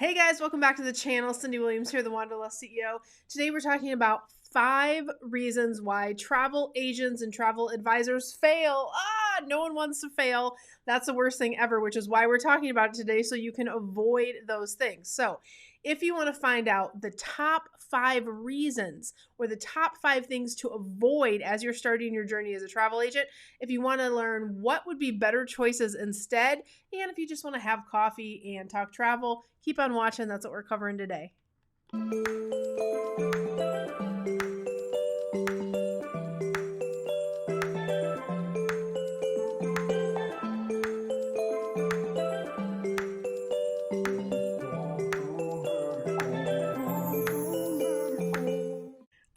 Hey guys, welcome back to the channel. Cyndi Williams here, the Wanderlust CEO. Today we're talking about 5 reasons why travel agents and travel advisors fail. No one wants to fail. That's the worst thing ever, which is why we're talking about it today, so you can avoid those things. So if you want to find out the top 5 reasons or the top 5 things to avoid as you're starting your journey as a travel agent, if you want to learn what would be better choices instead, and if you just want to have coffee and talk travel, keep on watching. That's what we're covering today.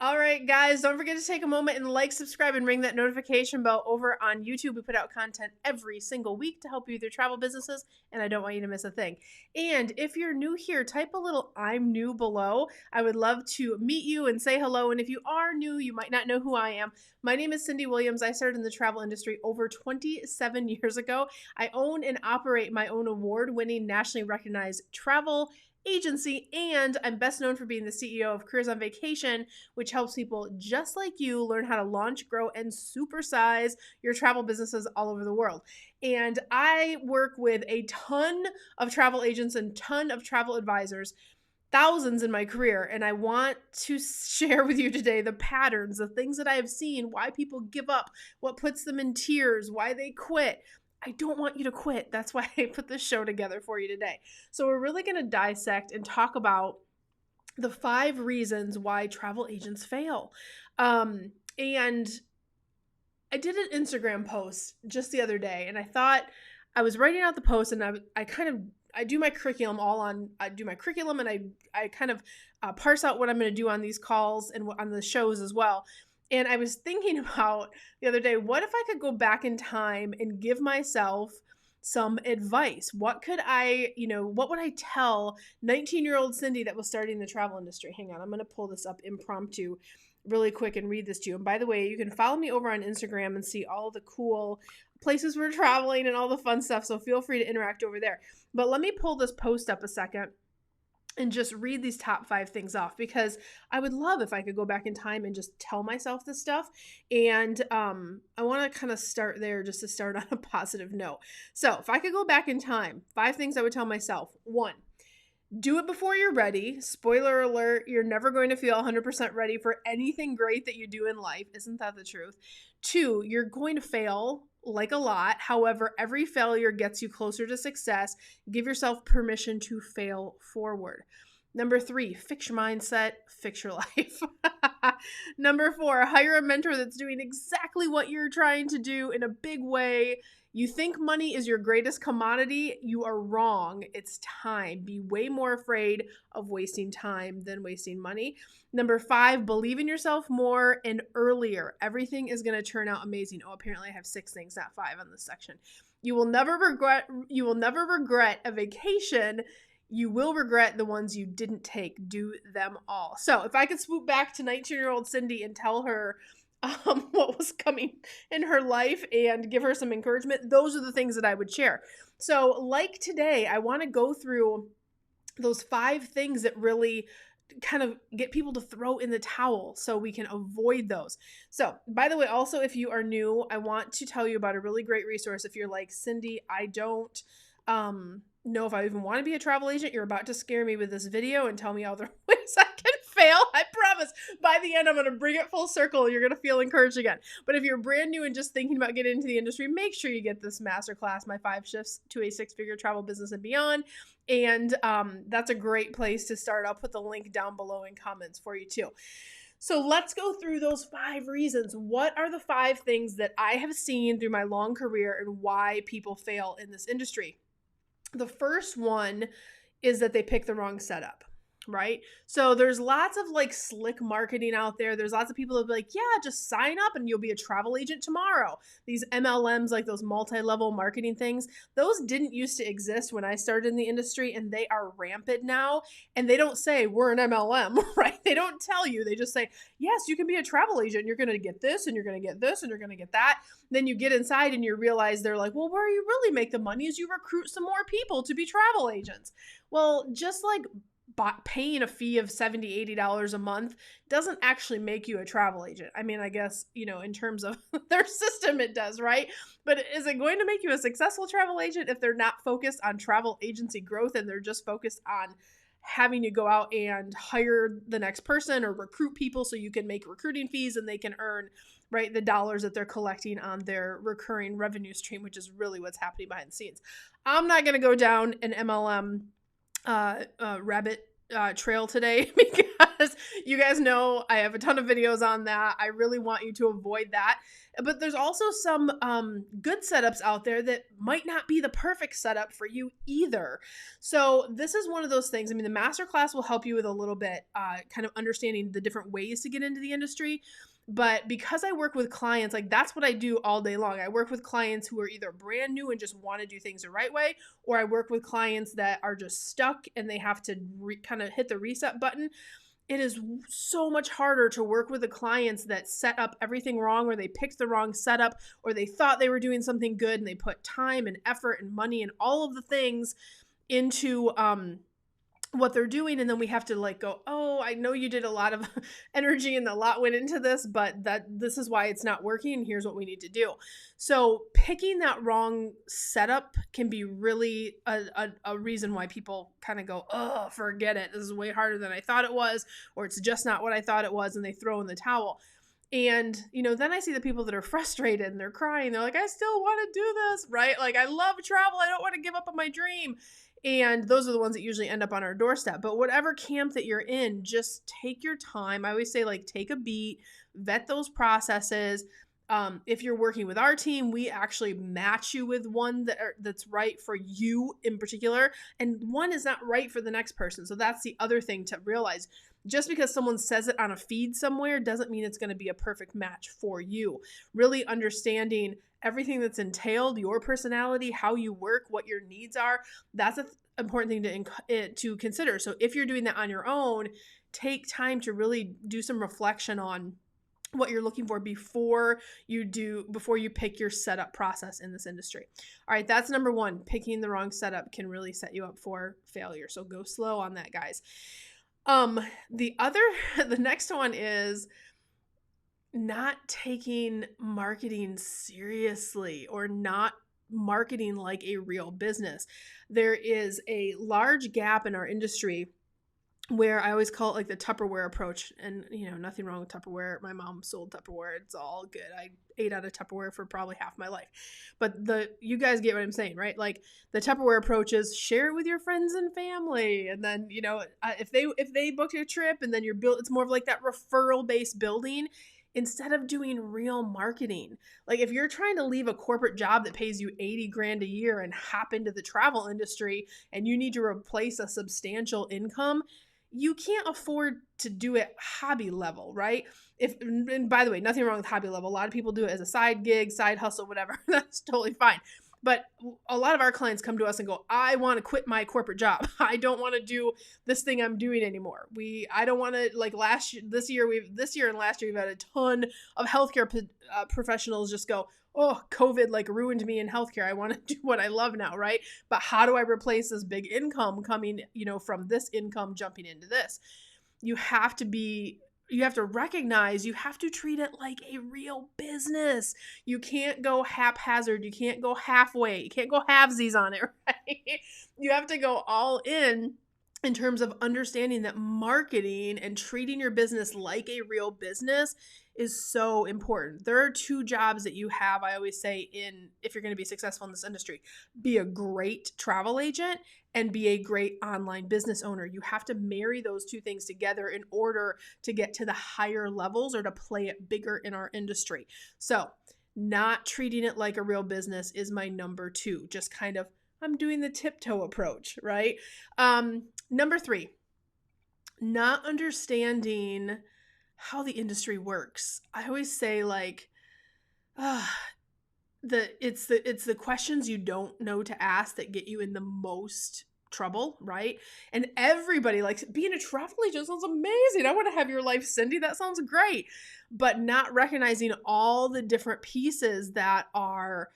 All right, guys, don't forget to take a moment and like, subscribe, and ring that notification bell over on YouTube. We put out content every single week to help you with your travel businesses, and I don't want you to miss a thing. And if you're new here, type a little "I'm new" below. I would love to meet you and say hello. And if you are new, you might not know who I am. My name is Cyndi Williams. I started in the travel industry over 27 years ago. I own and operate my own award-winning, nationally recognized travel agency, and I'm best known for being the CEO of Careers on Vacation, which helps people just like you learn how to launch, grow, and supersize your travel businesses all over the world. And I work with a ton of travel agents and ton of travel advisors, thousands in my career, and I want to share with you today the patterns, the things that I have seen, why people give up, what puts them in tears, why they quit. I don't want you to quit. That's why I put this show together for you today. So we're really going to dissect and talk about the 5 reasons why travel agents fail. And I did an Instagram post just the other day, and I thought I was writing out the post, and I do my curriculum and I kind of parse out what I'm going to do on these calls and on the shows as well. And I was thinking about the other day, what if I could go back in time and give myself some advice? What would I tell 19-year-old Cyndi that was starting the travel industry? Hang on, I'm going to pull this up impromptu really quick and read this to you. And by the way, you can follow me over on Instagram and see all the cool places we're traveling and all the fun stuff. So feel free to interact over there. But let me pull this post up a second and just read these top 5 things off, because I would love if I could go back in time and just tell myself this stuff. And I want to kind of start there just to start on a positive note. So if I could go back in time, 5 things I would tell myself. 1, do it before you're ready. Spoiler alert, you're never going to feel 100% ready for anything great that you do in life. Isn't that the truth? 2, you're going to fail like a lot. However, every failure gets you closer to success. Give yourself permission to fail forward. Number 3, fix your mindset, fix your life. Number 4, hire a mentor that's doing exactly what you're trying to do in a big way. You think money is your greatest commodity? You are wrong. It's time. Be way more afraid of wasting time than wasting money. Number 5, believe in yourself more and earlier. Everything is going to turn out amazing. Oh, apparently I have 6 things, not 5 on this section. You will never regret a vacation. You will regret the ones you didn't take. Do them all. So if I could swoop back to 19-year-old Cyndi and tell her what was coming in her life and give her some encouragement, those are the things that I would share. So like today, I want to go through those 5 things that really kind of get people to throw in the towel so we can avoid those. So by the way, also, if you are new, I want to tell you about a really great resource. If you're like, Cyndi, I don't know if I even want to be a travel agent, you're about to scare me with this video and tell me all the ways I can fail. I promise by the end, I'm going to bring it full circle. You're going to feel encouraged again. But if you're brand new and just thinking about getting into the industry, make sure you get this masterclass, my 5 shifts to a 6-figure travel business and beyond. And that's a great place to start. I'll put the link down below in comments for you too. So let's go through those 5 reasons. What are the 5 things that I have seen through my long career and why people fail in this industry? The first one is that they pick the wrong setup. right? So there's lots of like slick marketing out there. There's lots of people that be like, yeah, just sign up and you'll be a travel agent tomorrow. These MLMs, like those multi-level marketing things, those didn't used to exist when I started in the industry, and they are rampant now. And they don't say we're an MLM, right? They don't tell you. They just say, yes, you can be a travel agent. You're going to get this and you're going to get this and you're going to get that. Then you get inside and you realize they're like, well, where you really make the money is you recruit some more people to be travel agents. Well, just like paying a fee of $70, $80 a month doesn't actually make you a travel agent. I mean, I guess, in terms of their system, it does, right? But is it going to make you a successful travel agent if they're not focused on travel agency growth and they're just focused on having you go out and hire the next person or recruit people so you can make recruiting fees and they can earn, right, the dollars that they're collecting on their recurring revenue stream, which is really what's happening behind the scenes. I'm not going to go down an MLM rabbit trail today because you guys know I have a ton of videos on that. I really want you to avoid that. But there's also some good setups out there that might not be the perfect setup for you either. So this is one of those things. I mean, the masterclass will help you with a little bit kind of understanding the different ways to get into the industry. But because I work with clients, like that's what I do all day long. I work with clients who are either brand new and just want to do things the right way, or I work with clients that are just stuck and they have to kind of hit the reset button. It is so much harder to work with the clients that set up everything wrong, or they picked the wrong setup, or they thought they were doing something good and they put time and effort and money and all of the things into what they're doing, and then we have to like go, oh, I know you did a lot of energy and a lot went into this, but this is why it's not working, and here's what we need to do. So picking that wrong setup can be really a reason why people kind of go, oh, forget it, this is way harder than I thought it was, or it's just not what I thought it was, and they throw in the towel. And, then I see the people that are frustrated and they're crying. They're like, I still want to do this, right? Like, I love travel. I don't want to give up on my dream. And those are the ones that usually end up on our doorstep. But whatever camp that you're in, just take your time. I always say, like, take a beat, vet those processes. If you're working with our team, we actually match you with one that's right for you in particular. And one is not right for the next person. So that's the other thing to realize. Just because someone says it on a feed somewhere doesn't mean it's going to be a perfect match for you. Really understanding everything that's entailed, your personality, how you work, what your needs are, that's an important thing to consider. So if you're doing that on your own, take time to really do some reflection on what you're looking for before you pick your setup process in this industry. All right, that's number one. Picking the wrong setup can really set you up for failure. So go slow on that, guys. The next one is not taking marketing seriously or not marketing like a real business. There is a large gap in our industry where I always call it like the Tupperware approach, and nothing wrong with Tupperware. My mom sold Tupperware. It's all good. I ate out of Tupperware for probably half my life, but you guys get what I'm saying, right? Like the Tupperware approach is share it with your friends and family. And then, if they book your trip and then it's more of like that referral based building instead of doing real marketing. Like if you're trying to leave a corporate job that pays you 80 grand a year and hop into the travel industry and you need to replace a substantial income, you can't afford to do it hobby level, right? And by the way, nothing wrong with hobby level. A lot of people do it as a side gig, side hustle, whatever. That's totally fine. But a lot of our clients come to us and go, I want to quit my corporate job. I don't want to do this thing I'm doing anymore. I don't want to, like this year and last year, we've had a ton of healthcare professionals just go, oh, COVID like ruined me in healthcare. I want to do what I love now, right? But how do I replace this big income coming, from this income jumping into this? You have to recognize, you have to treat it like a real business. You can't go haphazard. You can't go halfway. You can't go halvesies on it, right? You have to go all in terms of understanding that marketing and treating your business like a real business is so important. There are two jobs that you have, I always say, if you're going to be successful in this industry. Be a great travel agent and be a great online business owner. You have to marry those two things together in order to get to the higher levels or to play it bigger in our industry. So not treating it like a real business is my number two. Just kind of, I'm doing the tiptoe approach, right? Number three, not understanding how the industry works. I always say like, uh, it's the questions you don't know to ask that get you in the most trouble, right? And everybody likes being a travel agent. Sounds amazing. I want to have your life, Cyndi. That sounds great. But not recognizing all the different pieces that are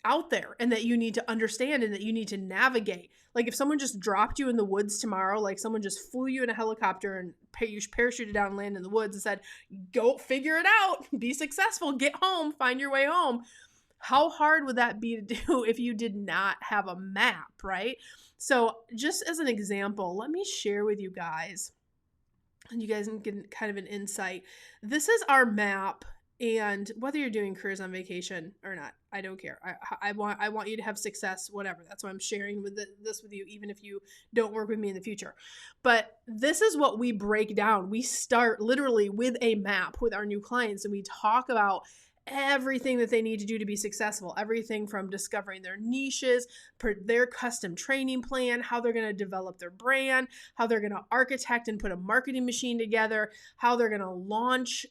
out there and that you need to understand and that you need to navigate. Like if someone just dropped you in the woods tomorrow, like someone just flew you in a helicopter and you parachuted down, land in the woods and said, go figure it out, be successful, get home, find your way home. How hard would that be to do if you did not have a map, right? So just as an example, let me share with you guys, and you guys can get kind of an insight. This is our map, and whether you're doing careers on vacation or not, I don't care. I want you to have success, whatever. That's why I'm sharing this with you, even if you don't work with me in the future. But this is what we break down. We start literally with a map with our new clients, and we talk about everything that they need to do to be successful. Everything from discovering their niches, their custom training plan, how they're going to develop their brand, how they're going to architect and put a marketing machine together, how they're going to launch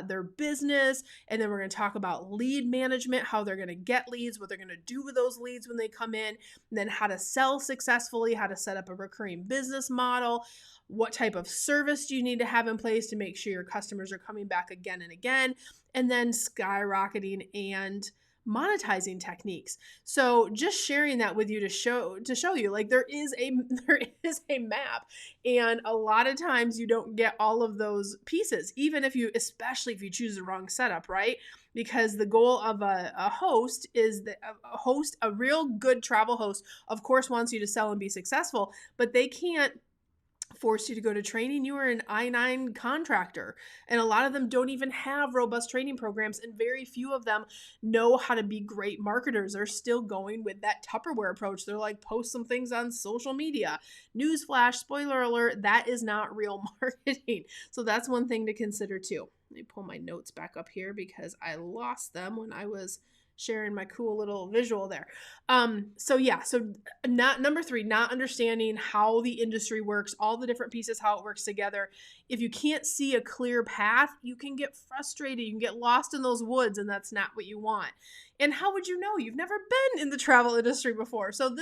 their business. And then we're going to talk about lead management, how they're going to get leads, what they're going to do with those leads when they come in, and then how to sell successfully, how to set up a recurring business model. What type of service do you need to have in place to make sure your customers are coming back again and again? And then skyrocketing and monetizing techniques. So just sharing that with you to show you like there is a map, and a lot of times you don't get all of those pieces, even if you, especially if you choose the wrong setup, right? Because the goal of a host is that a real good travel host, of course, wants you to sell and be successful, but they can't force you to go to training. You are an I-9 contractor, and a lot of them don't even have robust training programs, and very few of them know how to be great marketers. They're still going with that Tupperware approach. They're like, post some things on social media. Newsflash, spoiler alert, that is not real marketing. So that's one thing to consider too. Let me pull my notes back up here because I lost them when I was sharing my cool little visual there. So not number 3, not understanding how the industry works, all the different pieces, how it works together. If you can't see a clear path, you can get frustrated. You can get lost in those woods, and that's not what you want. And how would you know? You've never been in the travel industry before. So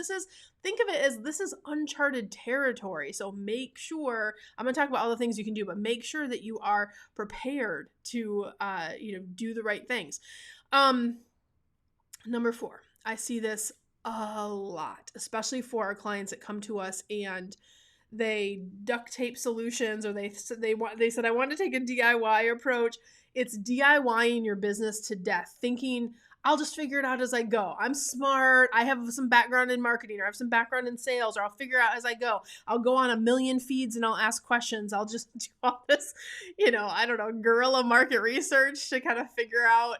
think of it as this is uncharted territory. So make sure, I'm going to talk about all the things you can do, but make sure that you are prepared to, do the right things. Number 4, I see this a lot, especially for our clients that come to us and they duct tape solutions, or they said I want to take a DIY approach. It's DIYing your business to death, thinking I'll just figure it out as I go. I'm smart. I have some background in marketing, or I have some background in sales, or I'll figure out as I go. I'll go on a million feeds and I'll ask questions. I'll just do all this, guerrilla market research to kind of figure out.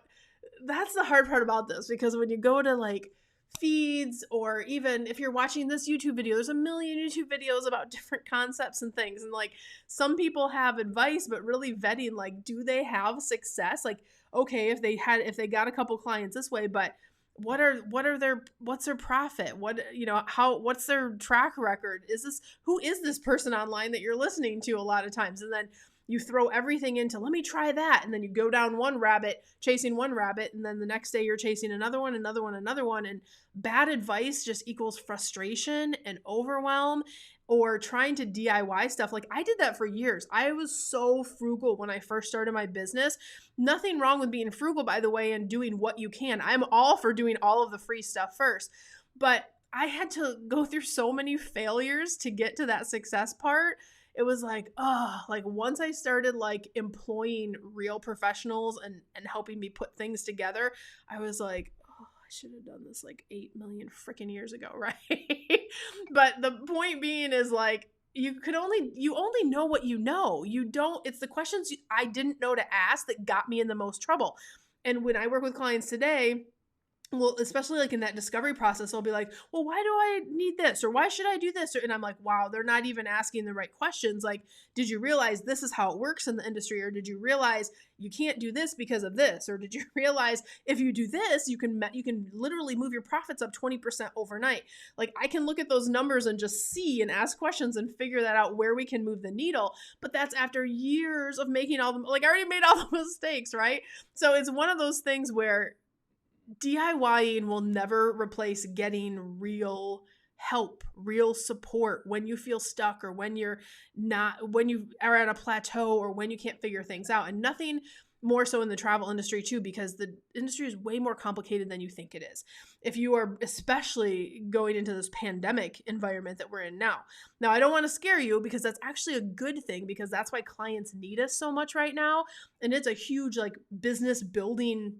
That's the hard part about this, because when you go to like feeds, or even if you're watching this YouTube video, there's a million YouTube videos about different concepts and things. And like some people have advice, but really vetting, like, do they have success? Like, okay, if they got a couple clients this way, but what's their profit? What's their track record? Who is this person online that you're listening to a lot of times? And then you throw everything into, let me try that. And then you go down chasing one rabbit. And then the next day you're chasing another one. And bad advice just equals frustration and overwhelm, or trying to DIY stuff. Like I did that for years. I was so frugal when I first started my business. Nothing wrong with being frugal, by the way, and doing what you can. I'm all for doing all of the free stuff first. But I had to go through so many failures to get to that success part. It was like, once I started like employing real professionals and helping me put things together, I was like, I should have done this like 8 million freaking years ago, right? But the point being is like, you only know what you know. It's the questions I didn't know to ask that got me in the most trouble. And when I work with clients today, well, especially like in that discovery process, they'll be like, well, why do I need this? Or why should I do this? And I'm like, wow, they're not even asking the right questions. Like, did you realize this is how it works in the industry? Or did you realize you can't do this because of this? Or did you realize if you do this, you can literally move your profits up 20% overnight? Like, I can look at those numbers and just see and ask questions and figure that out where we can move the needle. But that's after years of making all the, like, I already made all the mistakes, right? So it's one of those things where DIYing will never replace getting real help, real support when you feel stuck, or when you are at a plateau, or when you can't figure things out. And nothing more so in the travel industry too, because the industry is way more complicated than you think it is. If you are especially going into this pandemic environment that we're in now. Now, I don't want to scare you, because that's actually a good thing, because that's why clients need us so much right now. And it's a huge like business building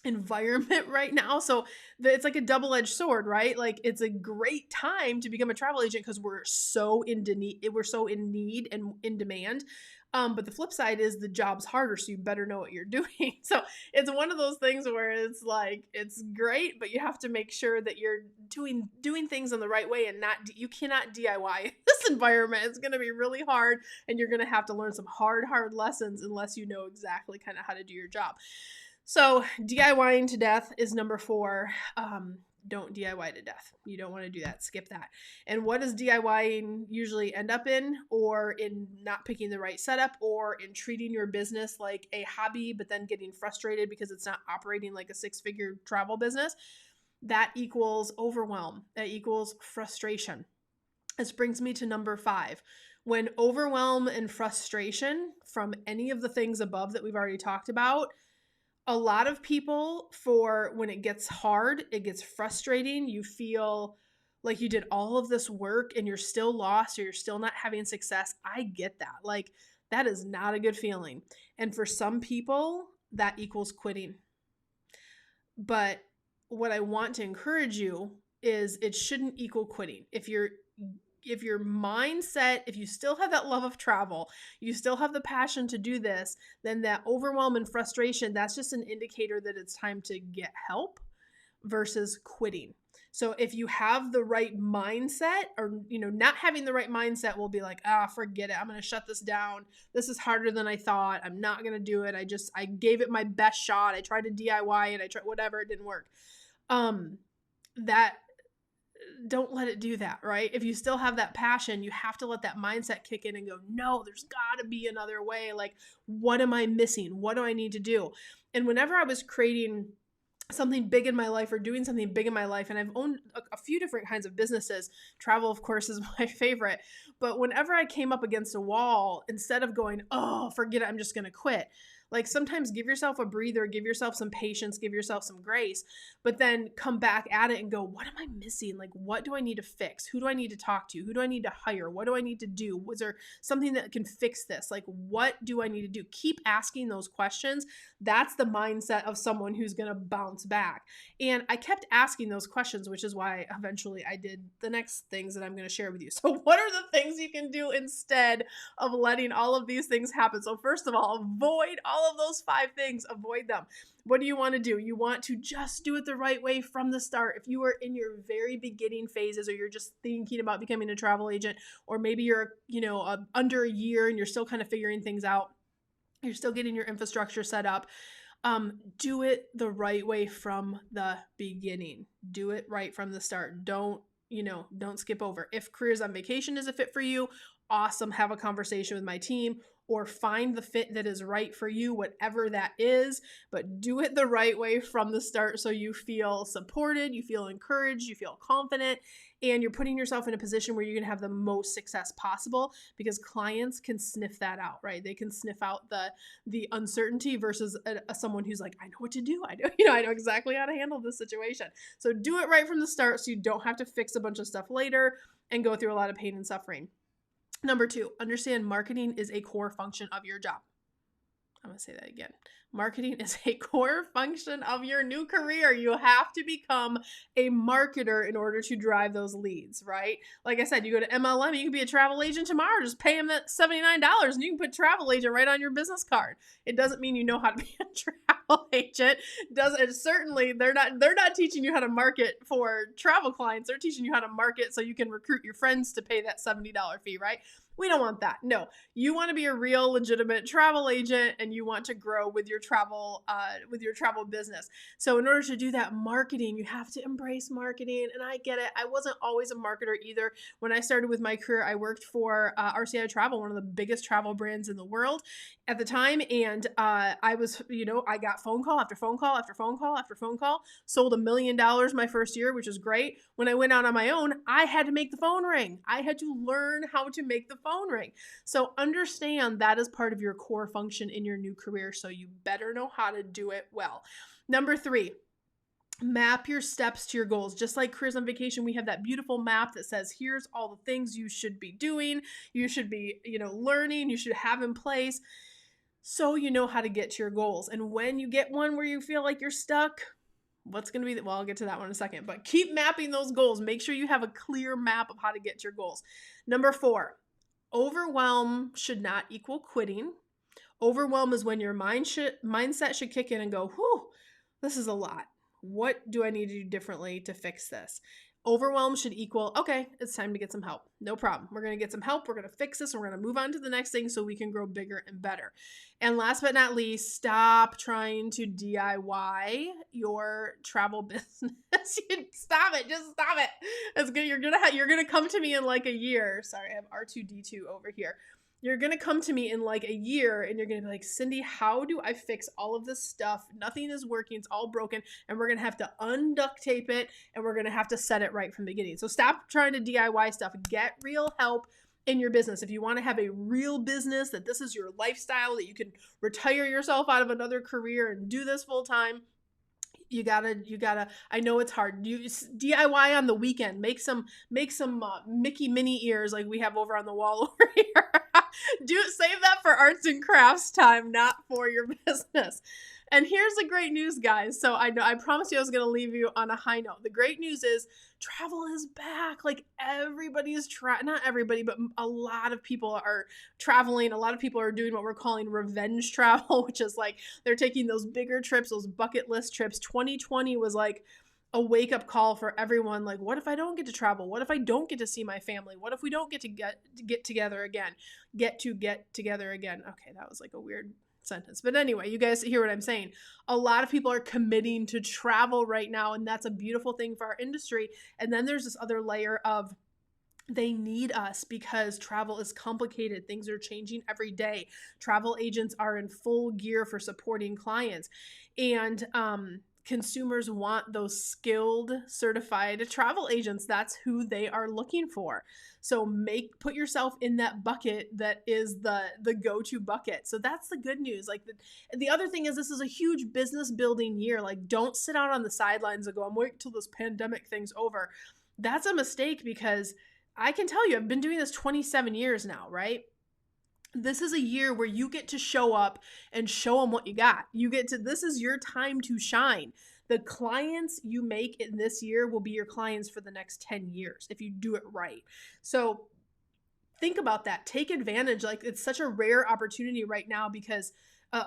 environment right now. So it's like a double-edged sword, right? Like, it's a great time to become a travel agent because we're so in need and in demand. But the flip side is the job's harder, so you better know what you're doing. So it's one of those things where it's like, it's great, but you have to make sure that you're doing things in the right way, and you cannot DIY in this environment. It's going to be really hard, and you're going to have to learn some hard lessons unless you know exactly kind of how to do your job. So DIYing to death is number 4. Don't DIY to death. You don't want to do that. Skip that. And what does DIYing usually end up in? Or in not picking the right setup, or in treating your business like a hobby, but then getting frustrated because it's not operating like a 6-figure travel business. That equals overwhelm. That equals frustration. This brings me to number 5. When overwhelm and frustration from any of the things above that we've already talked about, a lot of people, for when it gets hard, it gets frustrating, you feel like you did all of this work and you're still lost, or you're still not having success. I get that. Like, that is not a good feeling. And for some people, that equals quitting. But what I want to encourage you is, it shouldn't equal quitting. If your mindset, if you still have that love of travel, you still have the passion to do this, then that overwhelm and frustration, that's just an indicator that it's time to get help versus quitting. So if you have the right mindset, or, not having the right mindset will be like, forget it. I'm going to shut this down. This is harder than I thought. I'm not going to do it. I gave it my best shot. I tried to DIY it. I tried whatever. It didn't work. Don't let it do that, right? If you still have that passion, you have to let that mindset kick in and go, no, there's got to be another way. Like, what am I missing? What do I need to do? And whenever I was creating something big in my life, or doing something big in my life, and I've owned a few different kinds of businesses, travel, of course, is my favorite. But whenever I came up against a wall, instead of going, oh, forget it, I'm just going to quit, like, sometimes give yourself a breather, give yourself some patience, give yourself some grace, but then come back at it and go, what am I missing? Like, what do I need to fix? Who do I need to talk to? Who do I need to hire? What do I need to do? Was there something that can fix this? Like, what do I need to do? Keep asking those questions. That's the mindset of someone who's going to bounce back. And I kept asking those questions, which is why eventually I did the next things that I'm going to share with you. So what are the things you can do instead of letting all of these things happen? So first of all, avoid all of those 5 things. Avoid them. What do you want to do? You want to just do it the right way from the start. If you are in your very beginning phases, or you're just thinking about becoming a travel agent, or maybe you're, under a year and you're still kind of figuring things out, you're still getting your infrastructure set up, do it the right way from the beginning. Do it right from the start. Don't skip over. If Careers on Vacation is a fit for you, awesome. Have a conversation with my team, or find the fit that is right for you, whatever that is, but do it the right way from the start, so you feel supported, you feel encouraged, you feel confident, and you're putting yourself in a position where you're going to have the most success possible, because clients can sniff that out, right? They can sniff out the uncertainty versus someone who's like, I know what to do. I know exactly how to handle this situation. So do it right from the start, so you don't have to fix a bunch of stuff later and go through a lot of pain and suffering. Number 2, understand marketing is a core function of your job. I'm going to say that again. Marketing is a core function of your new career. You have to become a marketer in order to drive those leads, right? Like I said, you go to MLM, you can be a travel agent tomorrow. Just pay them that $79 and you can put travel agent right on your business card. It doesn't mean you know how to be a travel agent. Certainly they're not teaching you how to market for travel clients. They're teaching you how to market so you can recruit your friends to pay that $70 fee, right? We don't want that. No, you want to be a real legitimate travel agent and you want to grow with your travel business. So in order to do that marketing, you have to embrace marketing. And I get it. I wasn't always a marketer either. When I started with my career, I worked for RCI Travel, one of the biggest travel brands in the world at the time. And I was, I got phone call after phone call after phone call after phone call, sold $1 million my first year, which was great. When I went out on my own, I had to make the phone ring. I had to learn how to make the phone ring. So understand that is part of your core function in your new career. So you better know how to do it well. Number 3, map your steps to your goals. Just like Careers on Vacation, we have that beautiful map that says, here's all the things you should be doing. You should be, learning, you should have in place so you know how to get to your goals. And when you get one where you feel like you're stuck, what's going to be, I'll get to that one in a second, but keep mapping those goals. Make sure you have a clear map of how to get to your goals. Number 4, overwhelm should not equal quitting. Overwhelm is when your mindset should kick in and go, whew, this is a lot. What do I need to do differently to fix this? Overwhelm should equal, okay, it's time to get some help. No problem. We're going to get some help. We're going to fix this. And we're going to move on to the next thing so we can grow bigger and better. And last but not least, stop trying to DIY your travel business. Stop it. Just stop it. It's good. You're going to come to me in like a year. Sorry, I have R2D2 over here. You're going to come to me in like a year and you're going to be like, Cyndi, how do I fix all of this stuff? Nothing is working. It's all broken. And we're going to have to unduct tape it and we're going to have to set it right from the beginning. So stop trying to DIY stuff. Get real help in your business. If you want to have a real business, that this is your lifestyle, that you can retire yourself out of another career and do this full time, you gotta, I know it's hard. You DIY on the weekend, make some Mickey Minnie ears like we have over on the wall over here. Save that for arts and crafts time, not for your business. And here's the great news, guys. So I promised you I was going to leave you on a high note. The great news is travel is back. Like everybody's not everybody, but a lot of people are traveling. A lot of people are doing what we're calling revenge travel, which is like they're taking those bigger trips, those bucket list trips. 2020 was like a wake-up call for everyone. Like, what if I don't get to travel? What if I don't get to see my family? What if we don't get together again? Get together again. Okay, that was like a weird sentence. But anyway, you guys hear what I'm saying. A lot of people are committing to travel right now, and that's a beautiful thing for our industry. And then there's this other layer of they need us because travel is complicated. Things are changing every day. Travel agents are in full gear for supporting clients. And consumers want those skilled, certified travel agents. That's who they are looking for. So put yourself in that bucket that is the go-to bucket. So that's the good news. Like the other thing is this is a huge business building year. Like don't sit out on the sidelines and go, I'm waiting till this pandemic thing's over. That's a mistake because I can tell you, I've been doing this 27 years now, right? This is a year where you get to show up and show them what you got. This is your time to shine. The clients you make in this year will be your clients for the next 10 years if you do it right. So think about that. Take advantage. Like it's such a rare opportunity right now because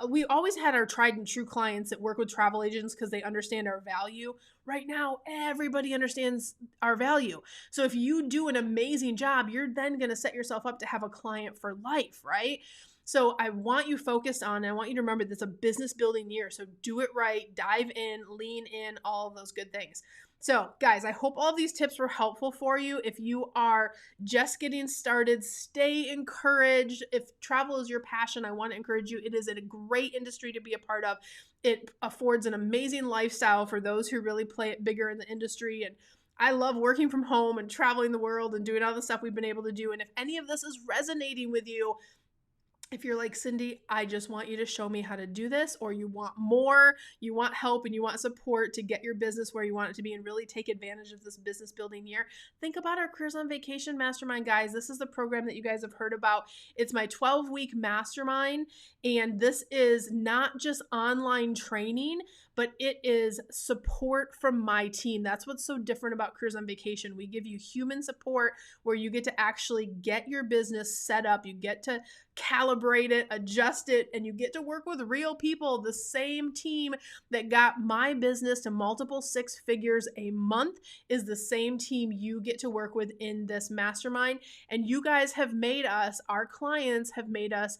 we always had our tried and true clients that work with travel agents because they understand our value. Right now, everybody understands our value. So if you do an amazing job, you're then going to set yourself up to have a client for life, right? So I want you focused on, and I want you to remember this is a business building year. So do it right, dive in, lean in, all of those good things. So guys, I hope all of these tips were helpful for you. If you are just getting started, stay encouraged. If travel is your passion, I want to encourage you. It is a great industry to be a part of. It affords an amazing lifestyle for those who really play it bigger in the industry. And I love working from home and traveling the world and doing all the stuff we've been able to do. And if any of this is resonating with you, If you're like, Cyndi, I just want you to show me how to do this, or you want more, you want help, and you want support to get your business where you want it to be and really take advantage of this business building year, think about our Careers on Vacation Mastermind, guys. This is the program that you guys have heard about. It's my 12-week mastermind, and this is not just online training, but it is support from my team. That's what's so different about Careers on Vacation. We give you human support where you get to actually get your business set up. You get to calibrate it, adjust it, and you get to work with real people. The same team that got my business to multiple six figures a month is the same team you get to work with in this mastermind. And you guys have made us, our clients have made us,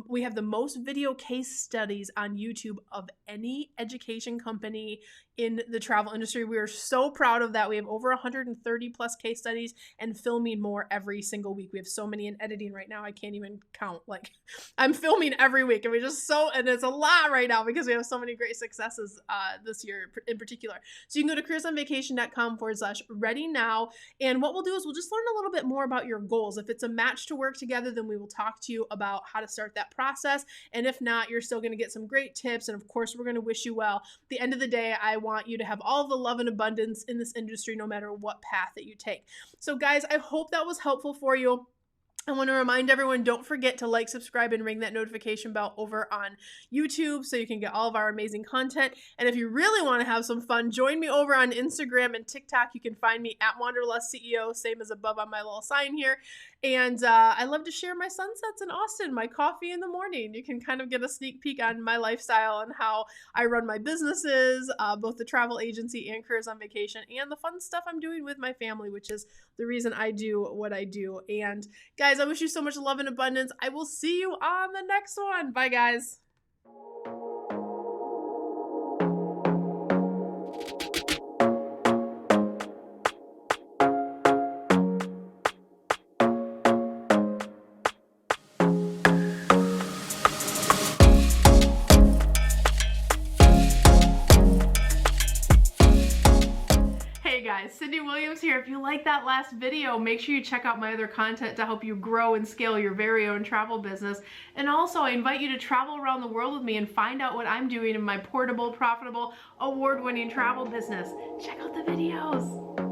we have the most video case studies on YouTube of any education company in the travel industry. We are so proud of that. We have over 130 plus case studies and filming more every single week. We have so many in editing right now, I can't even count. Like, I'm filming every week, and and it's a lot right now because we have so many great successes this year in particular. So you can go to careersonvacation.com/ready now. And what we'll do is we'll just learn a little bit more about your goals. If it's a match to work together, then we will talk to you about how to start that process. And if not, you're still going to get some great tips. And of course, we're going to wish you well. At the end of the day, I want you to have all of the love and abundance in this industry, no matter what path that you take. So guys, I hope that was helpful for you. I want to remind everyone, don't forget to like, subscribe, and ring that notification bell over on YouTube so you can get all of our amazing content. And if you really want to have some fun, join me over on Instagram and TikTok. You can find me at Wanderlust CEO, same as above on my little sign here. And I love to share my sunsets in Austin, my coffee in the morning. You can kind of get a sneak peek on my lifestyle and how I run my businesses, both the travel agency and Careers on Vacation, and the fun stuff I'm doing with my family, which is the reason I do what I do. And guys, I wish you so much love and abundance. I will see you on the next one. Bye, guys. Hey guys, Cyndi Williams here. If you like that last video, make sure you check out my other content to help you grow and scale your very own travel business. And also, I invite you to travel around the world with me and find out what I'm doing in my portable, profitable, award-winning travel business. Check out the videos.